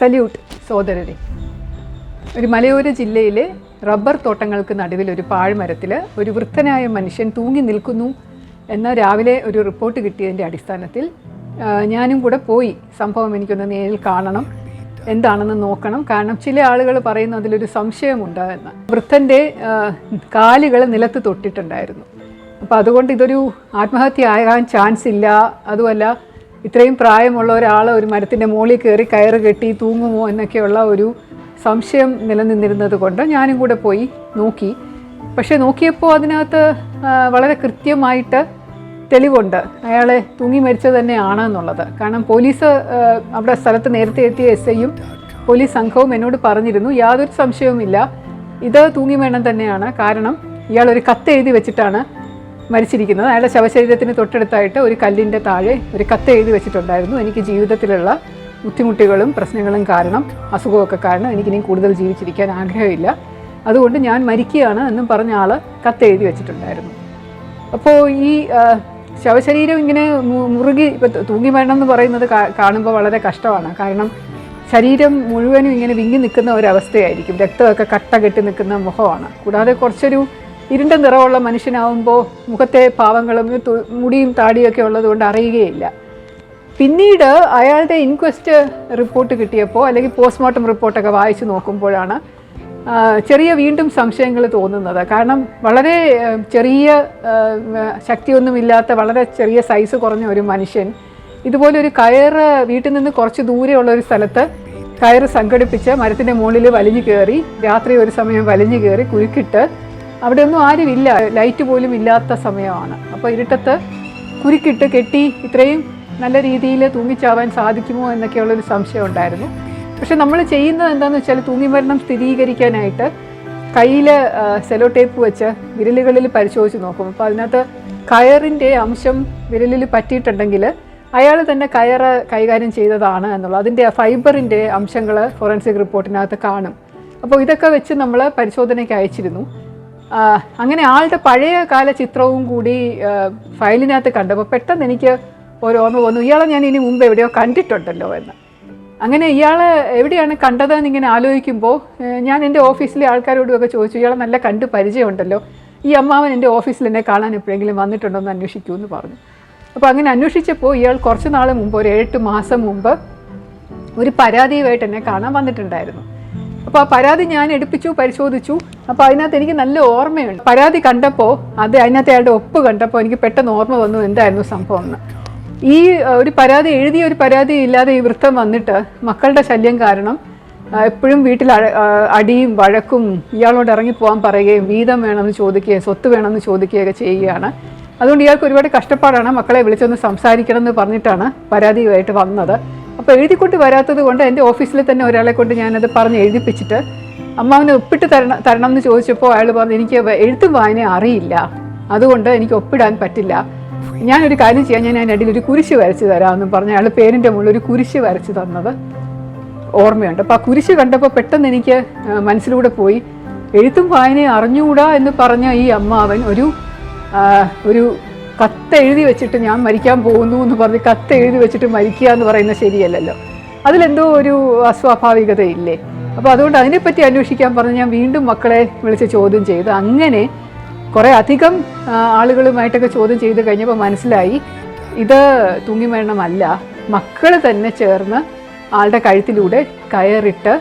Salute സോദരരെ. ഒരു മലയോര ജില്ലയിലെ റബ്ബർ തോട്ടങ്ങൾക്ക് നടുവിൽ ഒരു പാഴ്മരത്തിൽ ഒരു വൃദ്ധനായ മനുഷ്യൻ തൂങ്ങി നിൽക്കുന്നു എന്ന രാവിലെ ഒരു റിപ്പോർട്ട് കിട്ടിയതിൻ്റെ അടിസ്ഥാനത്തിൽ ഞാനും കൂടെ പോയി. സംഭവം എനിക്കൊന്ന് നേരിൽ കാണണം, എന്താണെന്ന് നോക്കണം. കാരണം ചില ആളുകൾ പറയുന്നു അതിലൊരു സംശയമുണ്ട് എന്ന്. വൃദ്ധൻ്റെ കാലുകൾ നിലത്ത് തൊട്ടിട്ടുണ്ടായിരുന്നു. അപ്പോൾ അതുകൊണ്ട് ഇതൊരു ആത്മഹത്യ ആകാൻ ചാൻസ് ഇല്ല. അതുമല്ല, ഇത്രയും പ്രായമുള്ള ഒരാൾ ഒരു മരത്തിൻ്റെ മുകളിൽ കയറി കയറ് കെട്ടി തൂങ്ങുമോ എന്നൊക്കെയുള്ള ഒരു സംശയം നിലനിന്നിരുന്നത് കൊണ്ട് ഞാനും കൂടെ പോയി നോക്കി. പക്ഷേ നോക്കിയപ്പോൾ അതിനകത്ത് വളരെ കൃത്യമായിട്ട് തെളിവുണ്ട് അയാളെ തൂങ്ങി മരിച്ചത് തന്നെയാണ് എന്നുള്ളത്. കാരണം പോലീസ് അവിടെ സ്ഥലത്ത് നേരത്തെ എത്തിയ SIയും പോലീസ് സംഘവും എന്നോട് പറഞ്ഞിരുന്നു, യാതൊരു സംശയവുമില്ല, ഇത് തൂങ്ങി മരണം തന്നെയാണ്. കാരണം ഇയാൾ ഒരു കത്ത് എഴുതി വെച്ചിട്ടാണ് മരിച്ചിരിക്കുന്നത്. അയാളുടെ ശവശരീരത്തിന് തൊട്ടടുത്തായിട്ട് ഒരു കല്ലിൻ്റെ താഴെ ഒരു കത്ത് എഴുതി വെച്ചിട്ടുണ്ടായിരുന്നു. എനിക്ക് ജീവിതത്തിലുള്ള ബുദ്ധിമുട്ടുകളും പ്രശ്നങ്ങളും കാരണം, അസുഖമൊക്കെ കാരണം എനിക്കിനി കൂടുതൽ ജീവിച്ചിരിക്കാൻ ആഗ്രഹമില്ല, അതുകൊണ്ട് ഞാൻ മരിക്കുകയാണ് എന്നും പറഞ്ഞ ആൾ കത്ത് എഴുതി വെച്ചിട്ടുണ്ടായിരുന്നു. അപ്പോൾ ഈ ശവശരീരം ഇങ്ങനെ മുറുകി, ഇപ്പോൾ തൂങ്ങി മരണം എന്ന് പറയുന്നത് കാണുമ്പോൾ വളരെ കഷ്ടമാണ്. കാരണം ശരീരം മുഴുവനും ഇങ്ങനെ വിങ്ങി നിൽക്കുന്ന ഒരവസ്ഥയായിരിക്കും. രക്തമൊക്കെ കട്ട കെട്ടി നിൽക്കുന്ന മുഖമാണ്. കൂടാതെ കുറച്ചൊരു ഇരുണ്ട നിറമുള്ള മനുഷ്യനാവുമ്പോൾ മുഖത്തെ പാവങ്ങളും മുടിയും താടിയൊക്കെ ഉള്ളതുകൊണ്ട് അറിയുകയില്ല. പിന്നീട് അയാളുടെ ഇൻക്വസ്റ്റ് റിപ്പോർട്ട് കിട്ടിയപ്പോൾ, അല്ലെങ്കിൽ പോസ്റ്റ്മോർട്ടം റിപ്പോർട്ടൊക്കെ വായിച്ച് നോക്കുമ്പോഴാണ് ചെറിയ വീണ്ടും സംശയങ്ങൾ തോന്നുന്നത്. കാരണം വളരെ ചെറിയ ശക്തിയൊന്നുമില്ലാത്ത വളരെ ചെറിയ സൈസ് കുറഞ്ഞ ഒരു മനുഷ്യൻ ഇതുപോലെ ഒരു കയറ് വീട്ടിൽ നിന്ന് കുറച്ച് ദൂരെയുള്ള ഒരു സ്ഥലത്ത് കയറ് സംഘടിപ്പിച്ച് മരത്തിൻ്റെ മുകളിൽ വലിഞ്ഞു കയറി, രാത്രി ഒരു സമയം വലിഞ്ഞു കയറി കുരുക്കിട്ട്, അവിടെ ഒന്നും ആരുമില്ല, ലൈറ്റ് പോലും ഇല്ലാത്ത സമയമാണ്. അപ്പോൾ ഇരുട്ടത്ത് കുരുക്കിട്ട് കെട്ടി ഇത്രയും നല്ല രീതിയിൽ തൂങ്ങിച്ചാവാൻ സാധിക്കുമോ എന്നൊക്കെയുള്ളൊരു സംശയം ഉണ്ടായിരുന്നു. പക്ഷെ നമ്മൾ ചെയ്യുന്നത് എന്താണെന്ന് വെച്ചാൽ, തൂങ്ങി മരണം സ്ഥിരീകരിക്കാനായിട്ട് കയ്യിൽ സെലോ ടേപ്പ് വെച്ച് വിരലുകളിൽ പരിശോധിച്ച് നോക്കും. അപ്പോൾ അതിനകത്ത് കയറിൻ്റെ അംശം വിരലിൽ പറ്റിയിട്ടുണ്ടെങ്കിൽ അയാൾ തന്നെ കയറ് കൈകാര്യം ചെയ്തതാണ് എന്നുള്ളത്, അതിൻ്റെ ഫൈബറിൻ്റെ അംശങ്ങൾ ഫോറൻസിക് റിപ്പോർട്ടിനകത്ത് കാണും. അപ്പോൾ ഇതൊക്കെ വെച്ച് നമ്മൾ പരിശോധനയ്ക്ക് അയച്ചിരുന്നു. അങ്ങനെ ആളുടെ പഴയ കാല ചിത്രവും കൂടി ഫയലിനകത്ത് കണ്ടപ്പോൾ പെട്ടെന്ന് എനിക്ക് ഒരു ഓർമ്മ വന്നു, ഇയാളെ ഞാൻ ഇനി മുമ്പ് എവിടെയോ കണ്ടിട്ടുണ്ടല്ലോ എന്ന്. അങ്ങനെ ഇയാളെ എവിടെയാണ് കണ്ടതെന്ന് ഇങ്ങനെ ആലോചിക്കുമ്പോൾ ഞാൻ എൻ്റെ ഓഫീസിലെ ആൾക്കാരോടുമൊക്കെ ചോദിച്ചു, ഇയാളെ നല്ല കണ്ട് പരിചയമുണ്ടല്ലോ, ഈ അമ്മാവൻ എൻ്റെ ഓഫീസിൽ എന്നെ കാണാൻ എപ്പോഴെങ്കിലും വന്നിട്ടുണ്ടോ എന്ന് അന്വേഷിക്കൂ എന്ന് പറഞ്ഞു. അപ്പോൾ അങ്ങനെ അന്വേഷിച്ചപ്പോൾ ഇയാൾ കുറച്ച് നാൾ മുമ്പ്, ഒരു 7-8 മാസം മുമ്പ് ഒരു പരാതിയുമായിട്ട് എന്നെ കാണാൻ വന്നിട്ടുണ്ടായിരുന്നു. അപ്പോൾ ആ പരാതി ഞാൻ എടുപ്പിച്ചു, പരിശോധിച്ചു. അപ്പോൾ അതിനകത്ത് എനിക്ക് നല്ല ഓർമ്മയുണ്ട്. പരാതി കണ്ടപ്പോൾ അതിനകത്ത് അയാളുടെ ഒപ്പ് കണ്ടപ്പോൾ എനിക്ക് പെട്ടെന്ന് ഓർമ്മ വന്നു എന്തായിരുന്നു സംഭവം എന്ന്. ഈ ഒരു പരാതി, എഴുതിയ ഒരു പരാതി ഇല്ലാതെ ഈ വൃദ്ധൻ വന്നിട്ട് മക്കളുടെ ശല്യം കാരണം എപ്പോഴും വീട്ടിൽ അടിയും വഴക്കും, ഇയാളോട് ഇറങ്ങിപ്പോകാൻ പറയുകയും വീതം വേണമെന്ന് ചോദിക്കുകയും സ്വത്ത് വേണമെന്ന് ചോദിക്കുകയൊക്കെ ചെയ്യുകയാണ്. അതുകൊണ്ട് ഇയാൾക്ക് ഒരുപാട് കഷ്ടപ്പാടാണ്. മക്കളെ വിളിച്ചൊന്ന് സംസാരിക്കണം എന്ന് പറഞ്ഞിട്ടാണ് പരാതിയുമായിട്ട് വന്നത്. അപ്പോൾ എഴുതിക്കൊണ്ട് വരാത്തത് കൊണ്ട് എൻ്റെ ഓഫീസിൽ തന്നെ ഒരാളെ കൊണ്ട് ഞാനത് പറഞ്ഞ് എഴുതിപ്പിച്ചിട്ട് അമ്മാവനെ ഒപ്പിട്ട് തരണം എന്ന് ചോദിച്ചപ്പോൾ അയാൾ പറഞ്ഞു, എനിക്ക് എഴുത്തും വായന അറിയില്ല, അതുകൊണ്ട് എനിക്ക് ഒപ്പിടാൻ പറ്റില്ല, ഞാനൊരു കാര്യം ചെയ്യാം, ഞാൻ അതിനിടയിൽ ഒരു കുരിശ് വരച്ച് തരാമെന്ന് പറഞ്ഞ് അയാൾ പേരിൻ്റെ മുകളിൽ ഒരു കുരിശ് വരച്ച് തന്നത് ഓർമ്മയുണ്ട്. അപ്പോൾ ആ കുരിശ് കണ്ടപ്പോൾ പെട്ടെന്ന് എനിക്ക് മനസ്സിലൂടെ പോയി, എഴുത്തും വായനയും അറിഞ്ഞുകൂടാ എന്ന് പറഞ്ഞ ഈ അമ്മാവൻ ഒരു കത്ത് എഴുതി വെച്ചിട്ട് ഞാൻ മരിക്കാൻ പോകുന്നു എന്ന് പറഞ്ഞ് കത്ത് എഴുതി വെച്ചിട്ട് മരിക്കുക എന്ന് പറയുന്നത് ശരിയല്ലല്ലോ, അതിലെന്തോ ഒരു അസ്വാഭാവികതയില്ലേ. അപ്പോൾ അതുകൊണ്ട് അതിനെപ്പറ്റി അന്വേഷിക്കാൻ പറഞ്ഞ് ഞാൻ വീണ്ടും മക്കളെ വിളിച്ച് ചോദ്യം ചെയ്ത്, അങ്ങനെ കുറേ അധികം ആളുകളുമായിട്ടൊക്കെ ചോദ്യം ചെയ്ത് കഴിഞ്ഞപ്പോൾ മനസ്സിലായി ഇത് തൂങ്ങി മരണമല്ല, മക്കൾ തന്നെ ചേർന്ന് ആളുടെ കഴുത്തിലൂടെ കയറിട്ട്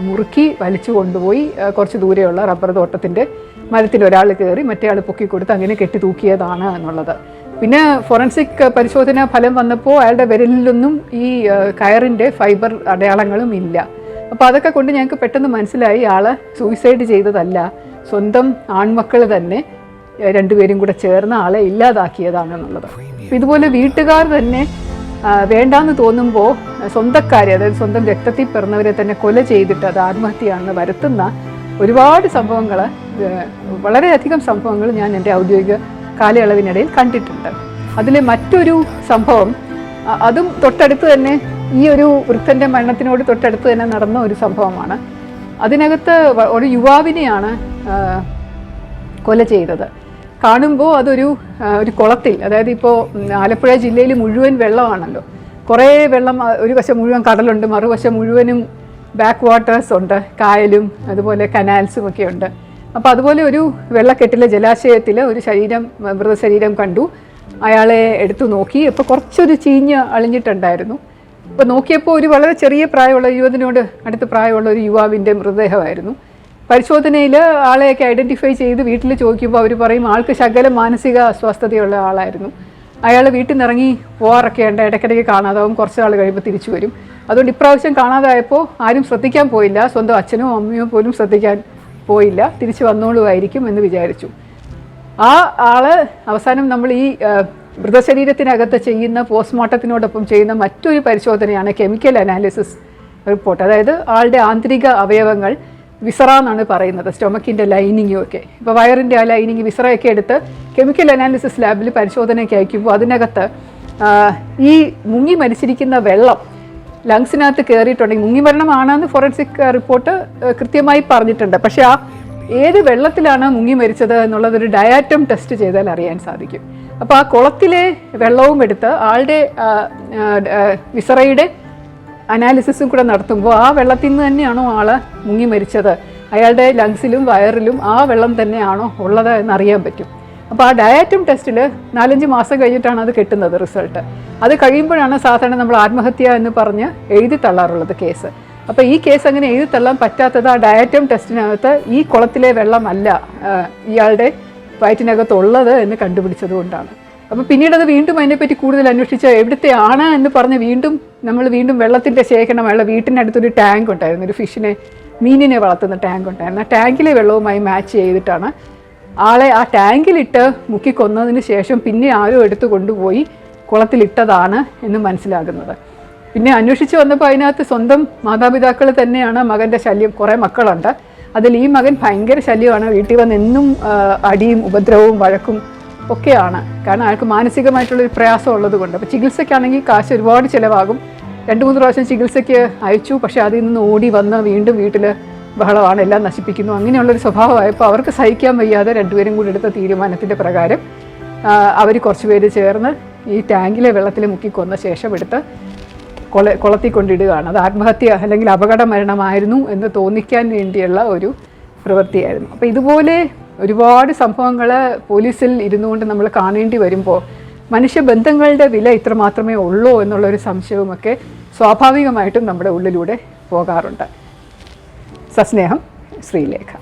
മുറുക്കി വലിച്ചു കൊണ്ടുപോയി കുറച്ച് ദൂരെയുള്ള റബ്ബർ തോട്ടത്തിൻ്റെ മരത്തിൽ ഒരാൾ കയറി മറ്റേ ആൾ പൊക്കിക്കൊടുത്ത് അങ്ങനെ കെട്ടി തൂക്കിയതാണ് എന്നുള്ളത്. പിന്നെ ഫോറൻസിക് പരിശോധനാ ഫലം വന്നപ്പോൾ അയാളുടെ വിരലിലൊന്നും ഈ കയറിൻ്റെ ഫൈബർ അടയാളങ്ങളും ഇല്ല. അപ്പോൾ അതൊക്കെ കൊണ്ട് ഞങ്ങൾക്ക് പെട്ടെന്ന് മനസ്സിലായി ആൾ സൂയിസൈഡ് ചെയ്തതല്ല, സ്വന്തം ആൺമക്കൾ തന്നെ രണ്ടുപേരും കൂടെ ചേർന്ന് ആളെ ഇല്ലാതാക്കിയതാണെന്നുള്ളത്. അപ്പോൾ ഇതുപോലെ വീട്ടുകാർ തന്നെ വേണ്ടാന്ന് തോന്നുമ്പോൾ സ്വന്തക്കാരെ, അതായത് സ്വന്തം രക്തത്തിൽ പിറന്നവരെ തന്നെ കൊല ചെയ്തിട്ട് അത് ആത്മഹത്യയാണെന്ന് വരുത്തുന്ന ഒരുപാട് സംഭവങ്ങൾ, വളരെയധികം സംഭവങ്ങൾ ഞാൻ എൻ്റെ ഔദ്യോഗിക കാലയളവിനിടയിൽ കണ്ടിട്ടുണ്ട്. അതിലെ മറ്റൊരു സംഭവം, അതും തൊട്ടടുത്ത് തന്നെ, ഈ ഒരു വൃദ്ധൻ്റെ മരണത്തിനോട് തൊട്ടടുത്ത് തന്നെ നടന്ന ഒരു സംഭവമാണ്. അതിനകത്ത് ഒരു യുവാവിനെയാണ് കൊല ചെയ്തത്. കാണുമ്പോൾ അതൊരു കുളത്തിൽ, അതായത് ഇപ്പോൾ ആലപ്പുഴ ജില്ലയിൽ മുഴുവൻ വെള്ളമാണല്ലോ, കുറേ വെള്ളം, ഒരു വശം മുഴുവൻ കടലുണ്ട്, മറുവശം മുഴുവനും ബാക്ക് വാട്ടേഴ്സ് ഉണ്ട്, കായലും അതുപോലെ കനാൽസും ഒക്കെ ഉണ്ട്. അപ്പോൾ അതുപോലെ ഒരു വെള്ളക്കെട്ടിലെ ജലാശയത്തിൽ ഒരു മൃതശരീരം കണ്ടു. അയാളെ എടുത്തു നോക്കി. അപ്പോൾ കുറച്ചൊരു ചീഞ്ഞ് അളിഞ്ഞിട്ടുണ്ടായിരുന്നു. അപ്പോൾ നോക്കിയപ്പോൾ ഒരു വളരെ ചെറിയ പ്രായമുള്ള യുവതിനോട് അടുത്ത പ്രായമുള്ള ഒരു യുവാവിൻ്റെ മൃതദേഹമായിരുന്നു. പരിശോധനയിൽ ആളെയൊക്കെ ഐഡൻറ്റിഫൈ ചെയ്ത് വീട്ടിൽ ചോദിക്കുമ്പോൾ അവർ പറയും ആൾക്ക് ശകലം മാനസിക അസ്വസ്ഥതയുള്ള ആളായിരുന്നു. അയാൾ വീട്ടിൽ നിന്ന് ഇറങ്ങി പോകാറൊക്കെ ഉണ്ട്, ഇടയ്ക്കിടയ്ക്ക് കാണാതാവും, കുറച്ച് നാൾ കഴിയുമ്പോൾ തിരിച്ചു വരും. അതുകൊണ്ട് ഇപ്രാവശ്യം കാണാതായപ്പോൾ ആരും ശ്രദ്ധിക്കാൻ പോയില്ല, സ്വന്തം അച്ഛനോ അമ്മയോ പോലും ശ്രദ്ധിക്കാൻ പോയില്ല, തിരിച്ചു വന്നോളുമായിരിക്കും എന്ന് വിചാരിച്ചു. ആ ആള് അവസാനം നമ്മൾ ഈ മൃതശരീരത്തിനകത്ത് ചെയ്യുന്ന പോസ്റ്റ്മോർട്ടത്തിനോടൊപ്പം ചെയ്യുന്ന മറ്റൊരു പരിശോധനയാണ് കെമിക്കൽ അനാലിസിസ് റിപ്പോർട്ട്. അതായത് ആളുടെ ആന്തരിക അവയവങ്ങൾ, വിസറ എന്നാണ് പറയുന്നത്, സ്റ്റൊമക്കിൻ്റെ ലൈനിങ്ങും ഒക്കെ. ഇപ്പോൾ വയറിൻ്റെ ആ ലൈനിങ് വിസറയൊക്കെ എടുത്ത് കെമിക്കൽ അനാലിസിസ് ലാബിൽ പരിശോധനയ്ക്ക് അയക്കുമ്പോൾ അതിനകത്ത് ഈ മുങ്ങി മരിച്ചിരിക്കുന്ന വെള്ളം ലങ്സിനകത്ത് കയറിയിട്ടുണ്ടെങ്കിൽ മുങ്ങിമരണമാണെന്ന് ഫോറൻസിക് റിപ്പോർട്ട് കൃത്യമായി പറഞ്ഞിട്ടുണ്ട്. പക്ഷേ ആ ഏത് വെള്ളത്തിലാണ് മുങ്ങി മരിച്ചത് എന്നുള്ളതൊരു ഡയാറ്റം ടെസ്റ്റ് ചെയ്താൽ അറിയാൻ സാധിക്കും. അപ്പോൾ ആ കുളത്തിലെ വെള്ളവും എടുത്ത് ആളുടെ വിസറയുടെ അനാലിസിസും കൂടെ നടത്തുമ്പോൾ ആ വെള്ളത്തിൽ നിന്ന് തന്നെയാണോ ആൾ മുങ്ങി മരിച്ചത്, അയാളുടെ ലങ്സിലും വയറിലും ആ വെള്ളം തന്നെയാണോ ഉള്ളത് എന്നറിയാൻ പറ്റും. അപ്പോൾ ആ ഡയാറ്റം ടെസ്റ്റിൽ 4-5 മാസം കഴിഞ്ഞിട്ടാണ് അത് കിട്ടുന്നത് റിസൾട്ട്. അത് കഴിയുമ്പോഴാണ് സാധാരണ നമ്മൾ ആത്മഹത്യ എന്ന് പറഞ്ഞ് എഴുതി തള്ളാറുള്ളത് കേസ്. അപ്പോൾ ഈ കേസ് അങ്ങനെ എഴുതി തള്ളാൻ പറ്റാത്തത് ആ ഡയാറ്റം ടെസ്റ്റിനകത്ത് ഈ കുളത്തിലെ വെള്ളമല്ല ഇയാളുടെ വയറ്റിനകത്തുള്ളത് എന്ന് കണ്ടുപിടിച്ചത് കൊണ്ടാണ്. അപ്പോൾ പിന്നീട് അത് വീണ്ടും അതിനെപ്പറ്റി കൂടുതൽ അന്വേഷിച്ച് എവിടുത്തെയാണ് എന്ന് പറഞ്ഞ് വീണ്ടും വെള്ളത്തിൻ്റെ ശേഖരണം, അയാളുടെ വീട്ടിനടുത്തൊരു ടാങ്ക് ഉണ്ടായിരുന്നു, ഒരു മീനിനെ വളർത്തുന്ന ടാങ്ക് ഉണ്ടായിരുന്നു. ആ ടാങ്കിലെ വെള്ളവുമായി മാച്ച് ചെയ്തിട്ടാണ് ആളെ ആ ടാങ്കിലിട്ട് മുക്കിക്കൊന്നതിന് ശേഷം പിന്നെ ആരോ എടുത്തു കൊണ്ടുപോയി കുളത്തിലിട്ടതാണ് എന്ന് മനസ്സിലാകുന്നത്. പിന്നെ അന്വേഷിച്ച് വന്നപ്പോൾ അതിനകത്ത് സ്വന്തം മാതാപിതാക്കൾ തന്നെയാണ് മകൻ്റെ ശല്യം. കുറേ മക്കളുണ്ട്, അതിൽ ഈ മകൻ ഭയങ്കര ശല്യമാണ്. വീട്ടിൽ വന്ന് എന്നും അടിയും ഉപദ്രവവും വഴക്കും ഒക്കെയാണ്. കാരണം അയാൾക്ക് മാനസികമായിട്ടുള്ളൊരു പ്രയാസം ഉള്ളത് കൊണ്ട്. അപ്പോൾ ചികിത്സയ്ക്കാണെങ്കിൽ കാശ് ഒരുപാട് ചിലവാകും. 2-3 പ്രാവശ്യം ചികിത്സയ്ക്ക് അയച്ചു. പക്ഷേ അതിൽ നിന്ന് ഓടി വന്ന് വീണ്ടും വീട്ടിൽ ബഹളമാണ്, എല്ലാം നശിപ്പിക്കുന്നു. അങ്ങനെയുള്ളൊരു സ്വഭാവമായപ്പോൾ അവർക്ക് സഹിക്കാൻ വയ്യാതെ രണ്ടുപേരും കൂടി എടുത്ത തീരുമാനത്തിൻ്റെ പ്രകാരം അവർ കുറച്ച് പേര് ചേർന്ന് ഈ ടാങ്കിലെ വെള്ളത്തിൽ മുക്കിക്കൊന്ന ശേഷം എടുത്ത് കുളത്തിൽ കൊണ്ടിടുകയാണ്. അത് ആത്മഹത്യ അല്ലെങ്കിൽ അപകട മരണമായിരുന്നു എന്ന് തോന്നിക്കാൻ വേണ്ടിയുള്ള ഒരു പ്രവൃത്തിയായിരുന്നു. അപ്പോൾ ഇതുപോലെ ഒരുപാട് സംഭവങ്ങൾ പോലീസിൽ ഇരുന്നുകൊണ്ട് നമ്മൾ കാണേണ്ടി വരുമ്പോൾ മനുഷ്യബന്ധങ്ങളുടെ വില ഇത്ര മാത്രമേ ഉള്ളൂ എന്നുള്ളൊരു സംശയവുമൊക്കെ സ്വാഭാവികമായിട്ടും നമ്മുടെ ഉള്ളിലൂടെ പോകാറുണ്ട്. സസ്നേഹം, ശ്രീലേഖ.